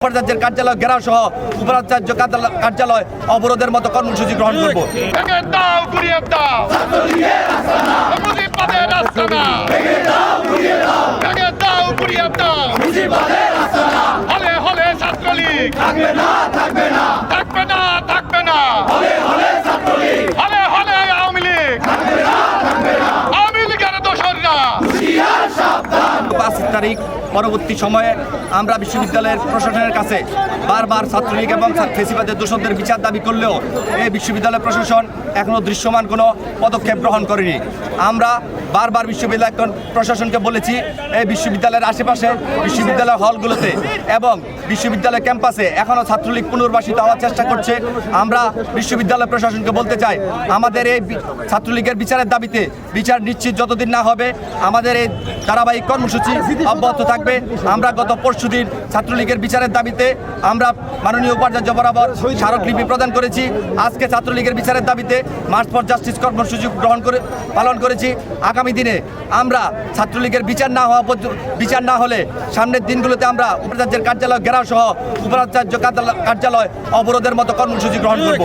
উপাচার্যের কার্যালয় ঘেরাও সহ উপাচার্য কার্যালয় অবরোধের মতো কর্মসূচি গ্রহণ করব। পাঁচ তারিখ পরবর্তী সময়ে আমরা বিশ্ববিদ্যালয়ের প্রশাসনের কাছে বারবার ছাত্রলীগ এবং ফেসিবাদের দোষরদের বিচার দাবি করলেও এই বিশ্ববিদ্যালয় প্রশাসন এখনও দৃশ্যমান কোনো পদক্ষেপ গ্রহণ করেনি। আমরা বারবার বিশ্ববিদ্যালয় প্রশাসনকে বলেছি এই বিশ্ববিদ্যালয়ের আশেপাশে বিশ্ববিদ্যালয় হলগুলোতে এবং বিশ্ববিদ্যালয় ক্যাম্পাসে এখনও ছাত্রলীগ পুনর্বাসিত হওয়ার চেষ্টা করছে। আমরা বিশ্ববিদ্যালয় প্রশাসনকে বলতে চাই আমাদের এই ছাত্রলীগের বিচারের দাবিতে বিচার নিশ্চিত যতদিন না হবে আমাদের এই ধারাবাহিক কর্মসূচি অব্যাহত থাকবে। আমরা গত পরশুদিন ছাত্রলীগের বিচারের দাবিতে আমরা মাননীয় উপাচার্য বরাবর স্মারকলিপি প্রদান করেছি। আজকে ছাত্রলীগের বিচারের দাবিতে মার্চ ফর জাস্টিস কর্মসূচি পালন করেছি। আগামী দিনে আমরা ছাত্রলীগের বিচার না হলে সামনের দিনগুলোতে আমরা উপাচার্যের কার্যালয় ঘেরাও সহ উপাচার্য কার্যালয় অবরোধের মতো কর্মসূচি গ্রহণ করব।